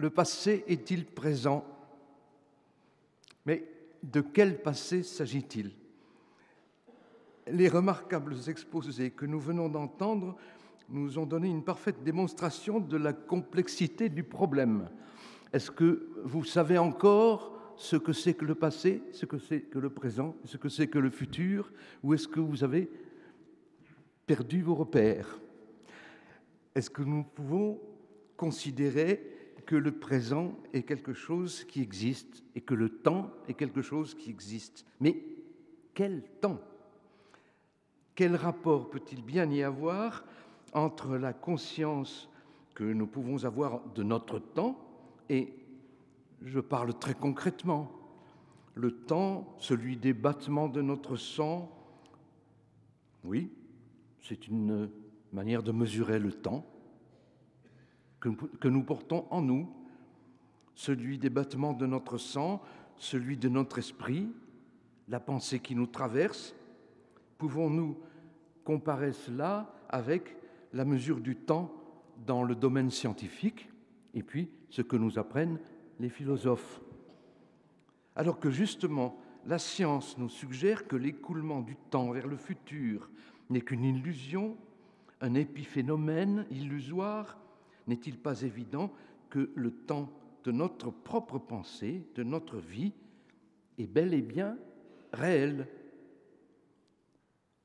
Le passé est-il présent? Mais de quel passé s'agit-il? Les remarquables exposés que nous venons d'entendre nous ont donné une parfaite démonstration de la complexité du problème. Est-ce que vous savez encore ce que c'est que le passé, ce que c'est que le présent, ce que c'est que le futur, ou est-ce que vous avez perdu vos repères? Est-ce que nous pouvons considérer que le présent est quelque chose qui existe et que le temps est quelque chose qui existe? Mais quel temps? Quel rapport peut-il bien y avoir entre la conscience que nous pouvons avoir de notre temps et, je parle très concrètement, le temps, celui des battements de notre sang? Oui, c'est une manière de mesurer le temps que nous portons en nous, celui des battements de notre sang, celui de notre esprit, la pensée qui nous traverse. Pouvons-nous comparer cela avec la mesure du temps dans le domaine scientifique et puis ce que nous apprennent les philosophes? Alors que justement, la science nous suggère que l'écoulement du temps vers le futur n'est qu'une illusion, un épiphénomène illusoire, n'est-il pas évident que le temps de notre propre pensée, de notre vie, est bel et bien réel?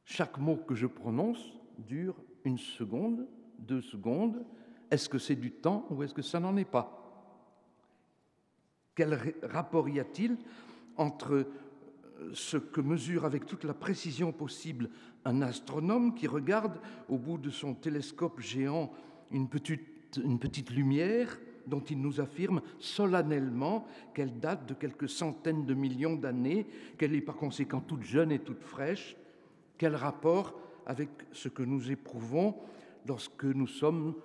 Chaque mot que je prononce dure 1 seconde, 2 secondes. Est-ce que c'est du temps ou est-ce que ça n'en est pas? Quel rapport y a-t-il entre ce que mesure avec toute la précision possible un astronome qui regarde au bout de son télescope géant une petite lumière dont il nous affirme solennellement qu'elle date de quelques centaines de millions d'années, qu'elle est par conséquent toute jeune et toute fraîche? Quel rapport avec ce que nous éprouvons lorsque nous sommes,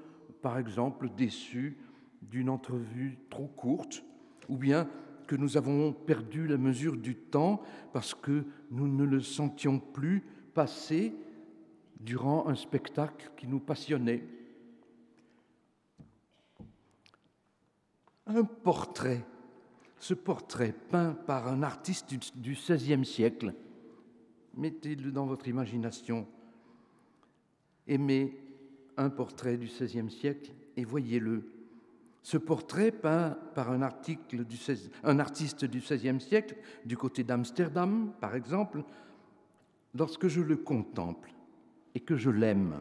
par exemple, déçus d'une entrevue trop courte, ou bien que nous avons perdu la mesure du temps parce que nous ne le sentions plus passer durant un spectacle qui nous passionnait? Un portrait, ce portrait peint par un artiste du XVIe siècle, mettez-le dans votre imagination, aimez un portrait du XVIe siècle et voyez-le. Ce portrait peint par un artiste du XVIe siècle, du côté d'Amsterdam, par exemple, lorsque je le contemple et que je l'aime,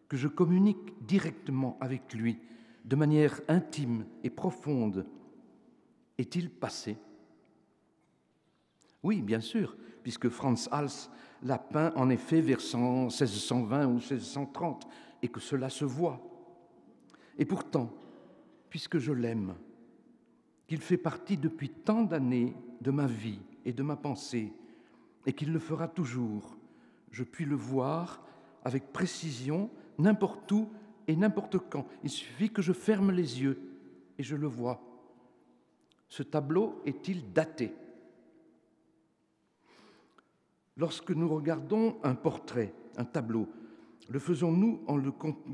que je communique directement avec lui de manière intime et profonde, est-il passé? Oui, bien sûr, puisque Frans Hals l'a peint en effet vers 1620 ou 1630, et que cela se voit. Et pourtant, puisque je l'aime, qu'il fait partie depuis tant d'années de ma vie et de ma pensée, et qu'il le fera toujours, je puis le voir avec précision n'importe où et n'importe quand. Il suffit que je ferme les yeux et je le vois. Ce tableau est-il daté? Lorsque nous regardons un portrait, un tableau, le faisons-nous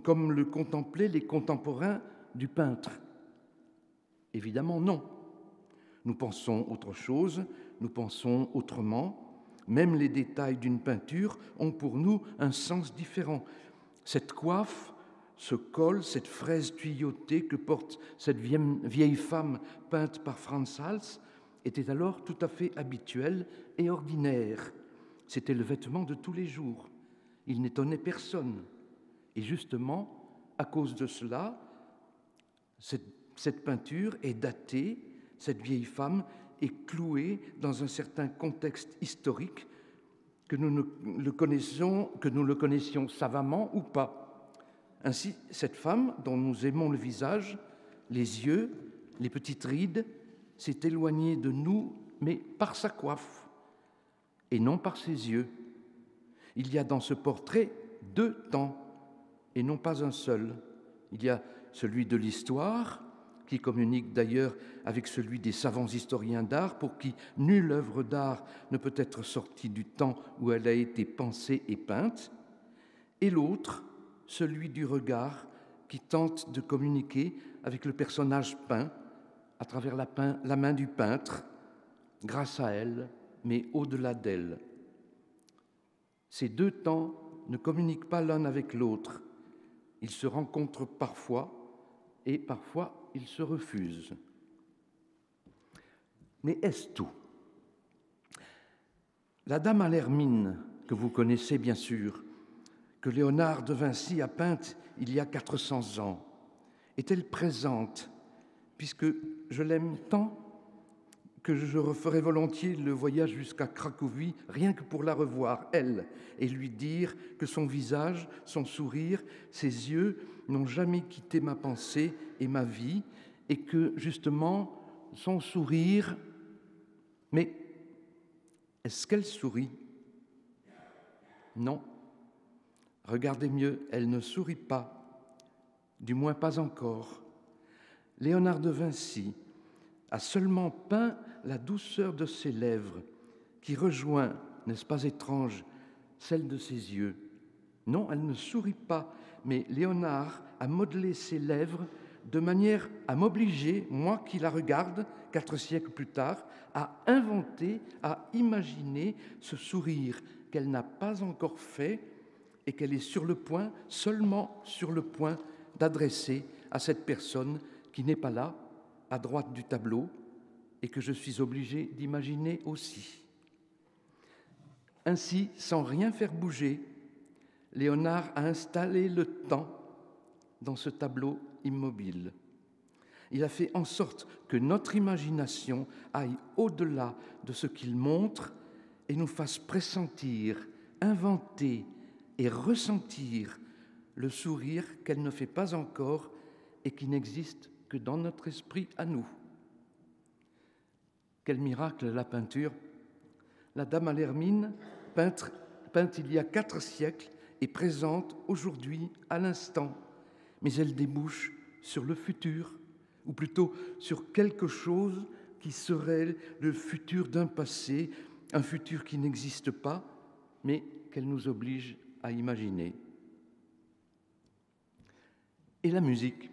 comme le contemplaient les contemporains du peintre? Évidemment non. Nous pensons autre chose, nous pensons autrement. Même les détails d'une peinture ont pour nous un sens différent. Cette coiffe, ce col, cette fraise tuyautée que porte cette vieille femme peinte par Frans Hals était alors tout à fait habituelle et ordinaire. C'était le vêtement de tous les jours. Il n'étonnait personne. Et justement, à cause de cela, cette peinture est datée, cette vieille femme est clouée dans un certain contexte historique que nous le connaissions savamment ou pas. Ainsi, cette femme, dont nous aimons le visage, les yeux, les petites rides, s'est éloignée de nous, mais par sa coiffe, et non par ses yeux. Il y a dans ce portrait 2 temps, et non pas un seul. Il y a celui de l'histoire, qui communique d'ailleurs avec celui des savants historiens d'art, pour qui nulle œuvre d'art ne peut être sortie du temps où elle a été pensée et peinte, et l'autre, celui du regard qui tente de communiquer avec le personnage peint à travers la main du peintre, grâce à elle, mais au-delà d'elle. Ces deux temps ne communiquent pas l'un avec l'autre. Ils se rencontrent parfois et parfois ils se refusent. Mais est-ce tout ? La dame à l'hermine, que vous connaissez bien sûr, que Léonard de Vinci a peinte il y a 400 ans, est-elle présente, puisque je l'aime tant que je referais volontiers le voyage jusqu'à Cracovie, rien que pour la revoir, elle, et lui dire que son visage, son sourire, ses yeux n'ont jamais quitté ma pensée et ma vie, et que, justement, son sourire... Mais est-ce qu'elle sourit ? Non. Regardez mieux, elle ne sourit pas, du moins pas encore. Léonard de Vinci a seulement peint la douceur de ses lèvres, qui rejoint, n'est-ce pas étrange, celle de ses yeux. Non, elle ne sourit pas, mais Léonard a modelé ses lèvres de manière à m'obliger, moi qui la regarde 4 siècles plus tard, à inventer, à imaginer ce sourire qu'elle n'a pas encore fait et qu'elle est sur le point, seulement sur le point, d'adresser à cette personne qui n'est pas là, à droite du tableau, et que je suis obligé d'imaginer aussi. Ainsi, sans rien faire bouger, Léonard a installé le temps dans ce tableau immobile. Il a fait en sorte que notre imagination aille au-delà de ce qu'il montre et nous fasse pressentir, inventer et ressentir le sourire qu'elle ne fait pas encore et qui n'existe que dans notre esprit à nous. Quel miracle la peinture! La dame à l'hermine, peinte il y a 4 siècles, est présente aujourd'hui, à l'instant, mais elle débouche sur le futur, ou plutôt sur quelque chose qui serait le futur d'un passé, un futur qui n'existe pas, mais qu'elle nous oblige à imaginer. Et la musique.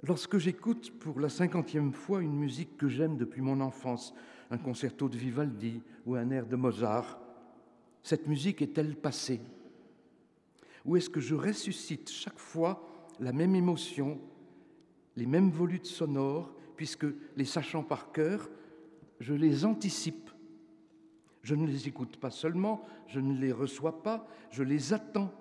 Lorsque j'écoute pour la 50e fois une musique que j'aime depuis mon enfance, un concerto de Vivaldi ou un air de Mozart, cette musique est-elle passée ? Ou est-ce que je ressuscite chaque fois la même émotion, les mêmes volutes sonores, puisque les sachant par cœur, je les anticipe. Je ne les écoute pas seulement, je ne les reçois pas, je les attends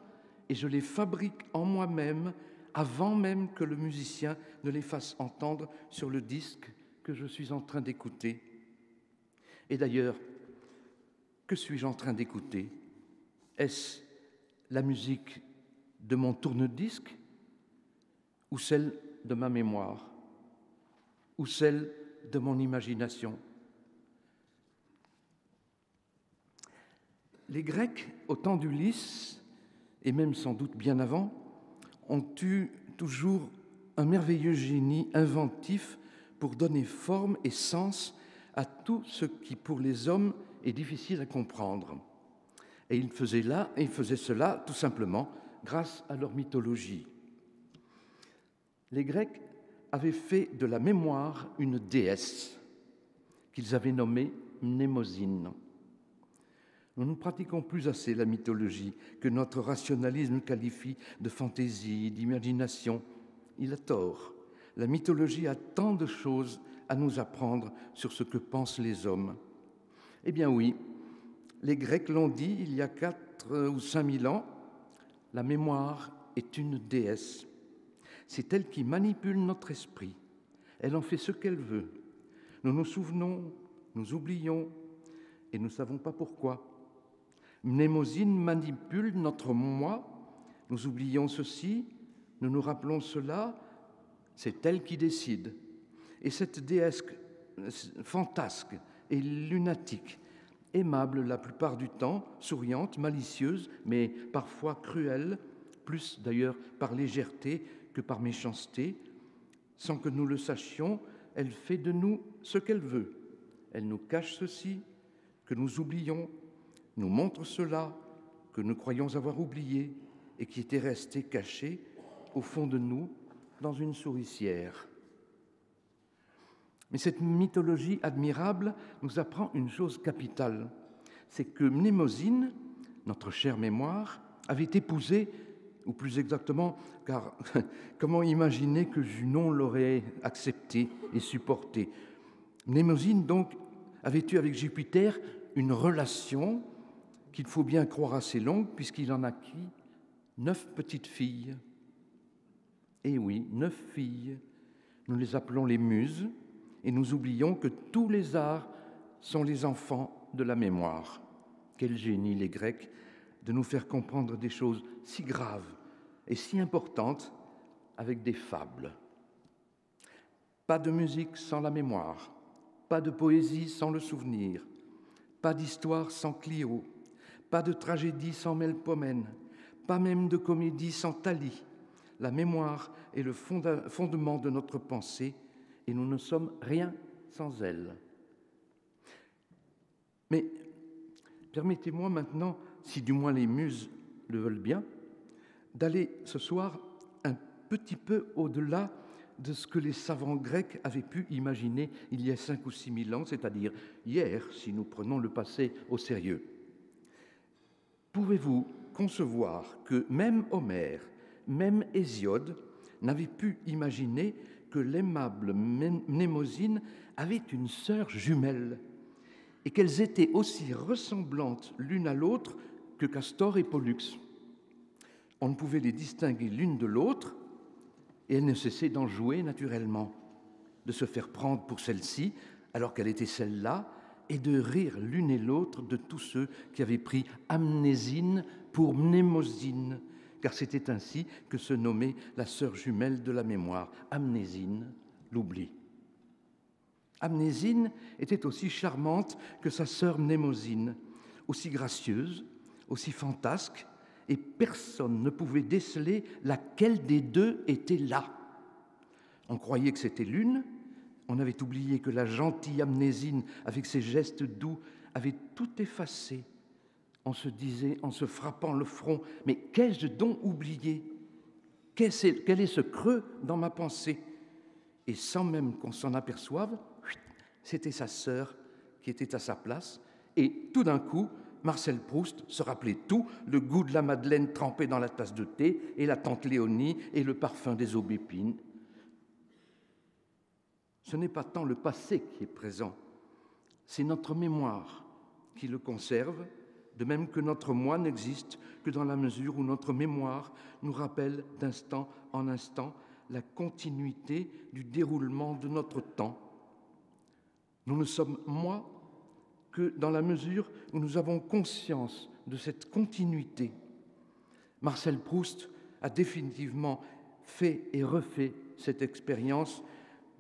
et je les fabrique en moi-même avant même que le musicien ne les fasse entendre sur le disque que je suis en train d'écouter. Et d'ailleurs, que suis-je en train d'écouter ? Est-ce la musique de mon tourne-disque ou celle de ma mémoire ou celle de mon imagination ? Les Grecs, au temps d'Ulysse, et même sans doute bien avant, ont eu toujours un merveilleux génie inventif pour donner forme et sens à tout ce qui, pour les hommes, est difficile à comprendre. Et ils faisaient cela tout simplement grâce à leur mythologie. Les Grecs avaient fait de la mémoire une déesse qu'ils avaient nommée Mnémosyne. Nous ne pratiquons plus assez la mythologie que notre rationalisme qualifie de fantaisie, d'imagination. Il a tort. La mythologie a tant de choses à nous apprendre sur ce que pensent les hommes. Eh bien oui, les Grecs l'ont dit il y a 4 ou 5 000 ans, la mémoire est une déesse. C'est elle qui manipule notre esprit. Elle en fait ce qu'elle veut. Nous nous souvenons, nous oublions et nous ne savons pas pourquoi. Mnémosyne manipule notre moi, nous oublions ceci, nous nous rappelons cela, c'est elle qui décide. Et cette déesse fantasque et lunatique, aimable la plupart du temps, souriante, malicieuse, mais parfois cruelle, plus d'ailleurs par légèreté que par méchanceté, sans que nous le sachions, elle fait de nous ce qu'elle veut. Elle nous cache ceci, que nous oublions, nous montre cela, que nous croyons avoir oublié, et qui était resté caché au fond de nous dans une souricière. Mais cette mythologie admirable nous apprend une chose capitale, c'est que Mnémosyne, notre chère mémoire, avait épousé, ou plus exactement, car comment imaginer que Junon l'aurait accepté et supporté? Mnémosyne, donc, avait eu avec Jupiter une relation qu'il faut bien croire assez longue, puisqu'il en acquit 9 petites filles. Eh oui, 9 filles. Nous les appelons les muses, et nous oublions que tous les arts sont les enfants de la mémoire. Quel génie, les Grecs, de nous faire comprendre des choses si graves et si importantes avec des fables. Pas de musique sans la mémoire, pas de poésie sans le souvenir, pas d'histoire sans Clio, pas de tragédie sans Melpomène, pas même de comédie sans Thalie. La mémoire est le fondement de notre pensée et nous ne sommes rien sans elle. Mais permettez-moi maintenant, si du moins les muses le veulent bien, d'aller ce soir un petit peu au-delà de ce que les savants grecs avaient pu imaginer il y a 5 ou 6 000 ans, c'est-à-dire hier, si nous prenons le passé au sérieux. Pouvez-vous concevoir que même Homère, même Hésiode n'avaient pu imaginer que l'aimable Mnémosyne avait une sœur jumelle et qu'elles étaient aussi ressemblantes l'une à l'autre que Castor et Pollux? On ne pouvait les distinguer l'une de l'autre et elles ne cessaient d'en jouer naturellement, de se faire prendre pour celle-ci alors qu'elle était celle-là et de rire l'une et l'autre de tous ceux qui avaient pris Amnésyne pour Mnémosyne, car c'était ainsi que se nommait la sœur jumelle de la mémoire, Amnésyne, l'oubli. Amnésyne était aussi charmante que sa sœur Mnémosyne, aussi gracieuse, aussi fantasque, et personne ne pouvait déceler laquelle des deux était là. On croyait que c'était l'une, on avait oublié que la gentille Amnésyne, avec ses gestes doux, avait tout effacé. On se disait, en se frappant le front, « Mais qu'ai-je donc oublié? Quel est ce creux dans ma pensée ?» Et sans même qu'on s'en aperçoive, c'était sa sœur qui était à sa place. Et tout d'un coup, Marcel Proust se rappelait tout, le goût de la madeleine trempée dans la tasse de thé, et la tante Léonie, et le parfum des aubépines. Ce n'est pas tant le passé qui est présent, c'est notre mémoire qui le conserve, de même que notre moi n'existe que dans la mesure où notre mémoire nous rappelle d'instant en instant la continuité du déroulement de notre temps. Nous ne sommes moi que dans la mesure où nous avons conscience de cette continuité. Marcel Proust a définitivement fait et refait cette expérience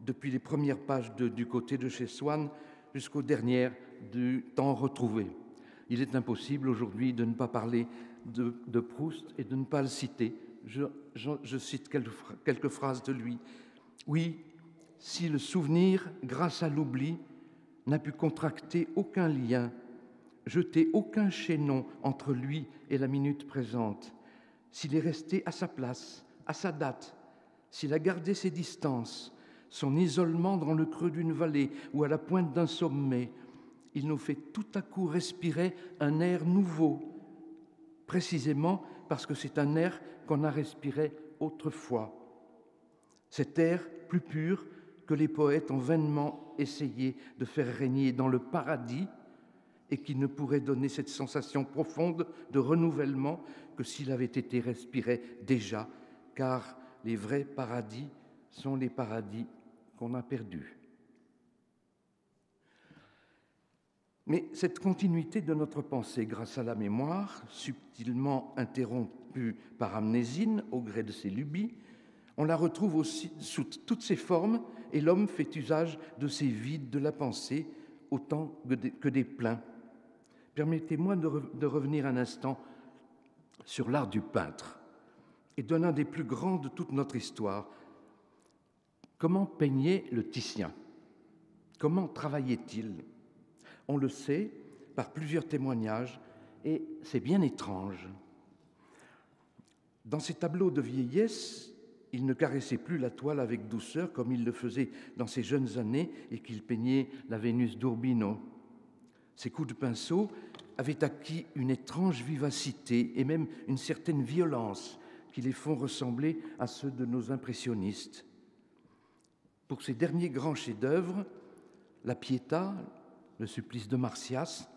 depuis les premières pages du côté de chez Swann jusqu'aux dernières du Temps retrouvé. Il est impossible aujourd'hui de ne pas parler de Proust et de ne pas le citer. Je cite quelques phrases de lui. Oui, si le souvenir, grâce à l'oubli, n'a pu contracter aucun lien, jeter aucun chaînon entre lui et la minute présente, s'il est resté à sa place, à sa date, s'il a gardé ses distances, son isolement dans le creux d'une vallée ou à la pointe d'un sommet, il nous fait tout à coup respirer un air nouveau, précisément parce que c'est un air qu'on a respiré autrefois. Cet air plus pur que les poètes ont vainement essayé de faire régner dans le paradis et qui ne pourrait donner cette sensation profonde de renouvellement que s'il avait été respiré déjà, car les vrais paradis sont les paradis qu'on a perdus. Mais cette continuité de notre pensée grâce à la mémoire, subtilement interrompue par Amnésyne au gré de ses lubies, on la retrouve aussi sous toutes ses formes et l'homme fait usage de ces vides de la pensée autant que des pleins. Permettez-moi de revenir un instant sur l'art du peintre et de l'un des plus grands de toute notre histoire. Comment peignait le Titien? Comment travaillait-il? On le sait par plusieurs témoignages et c'est bien étrange. Dans ses tableaux de vieillesse, il ne caressait plus la toile avec douceur comme il le faisait dans ses jeunes années et qu'il peignait la Vénus d'Urbino. Ses coups de pinceau avaient acquis une étrange vivacité et même une certaine violence qui les font ressembler à ceux de nos impressionnistes. Pour ses derniers grands chefs-d'œuvre, la Pietà, le supplice de Marsyas,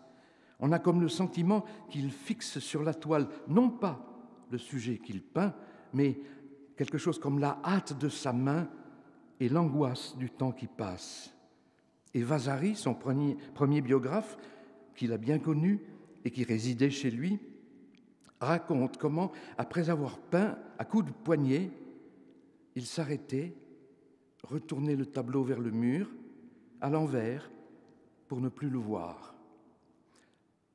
on a comme le sentiment qu'il fixe sur la toile non pas le sujet qu'il peint, mais quelque chose comme la hâte de sa main et l'angoisse du temps qui passe. Et Vasari, son premier biographe, qu'il a bien connu et qui résidait chez lui, raconte comment, après avoir peint à coups de poignet, il s'arrêtait, retournait le tableau vers le mur, à l'envers, pour ne plus le voir.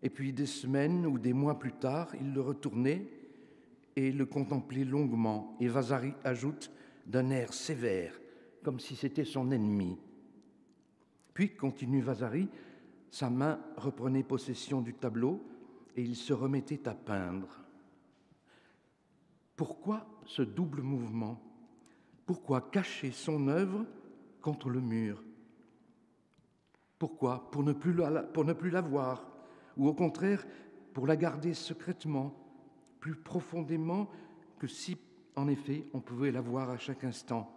Et puis des semaines ou des mois plus tard, il le retournait et le contemplait longuement. Et Vasari ajoute d'un air sévère, comme si c'était son ennemi. Puis, continue Vasari, sa main reprenait possession du tableau et il se remettait à peindre. Pourquoi ce double mouvement? Pourquoi cacher son œuvre contre le mur? Pourquoi? Pour ne plus la voir, ou au contraire, pour la garder secrètement, plus profondément que si, en effet, on pouvait la voir à chaque instant.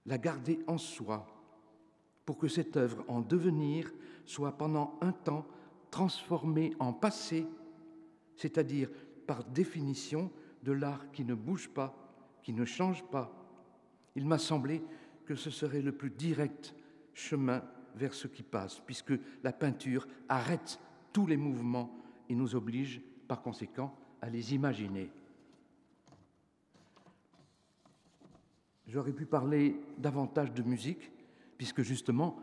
La garder en soi, pour que cette œuvre en devenir soit pendant un temps transformée en passé, c'est-à-dire par définition de l'art qui ne bouge pas, qui ne change pas. Il m'a semblé que ce serait le plus direct chemin vers ce qui passe, puisque la peinture arrête tous les mouvements et nous oblige, par conséquent, à les imaginer. J'aurais pu parler davantage de musique, puisque justement,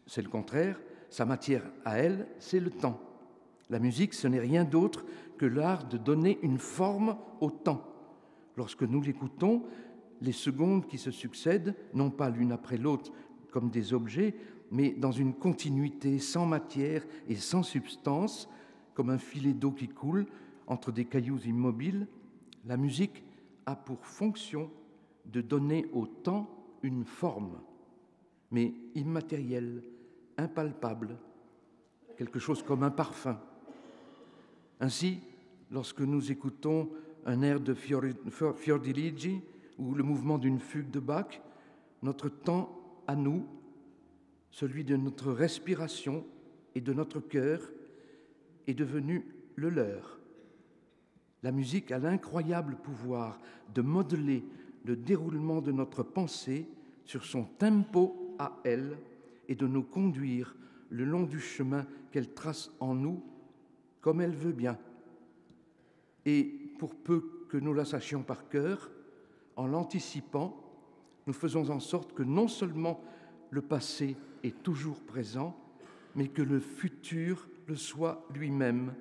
c'est le contraire, sa matière à elle, c'est le temps. La musique, ce n'est rien d'autre que l'art de donner une forme au temps. Lorsque nous l'écoutons, les secondes qui se succèdent, non pas l'une après l'autre comme des objets, mais dans une continuité sans matière et sans substance, comme un filet d'eau qui coule entre des cailloux immobiles, la musique a pour fonction de donner au temps une forme, mais immatérielle, impalpable, quelque chose comme un parfum. Ainsi, lorsque nous écoutons un air de Fiordiligi ou le mouvement d'une fugue de Bach, notre temps à nous, celui de notre respiration et de notre cœur, est devenu le leur. La musique a l'incroyable pouvoir de modeler le déroulement de notre pensée sur son tempo à elle et de nous conduire le long du chemin qu'elle trace en nous comme elle veut bien. Et pour peu que nous la sachions par cœur, en l'anticipant, nous faisons en sorte que non seulement le passé est toujours présent, mais que le futur le soit lui-même,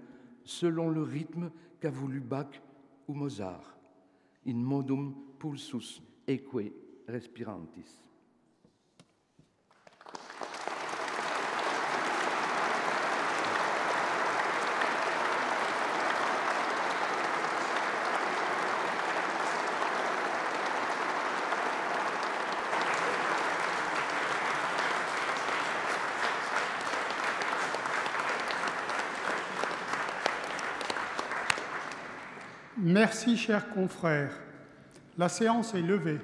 selon le rythme qu'a voulu Bach ou Mozart. In modum pulsus eque respirantis. Merci, chers confrères. La séance est levée.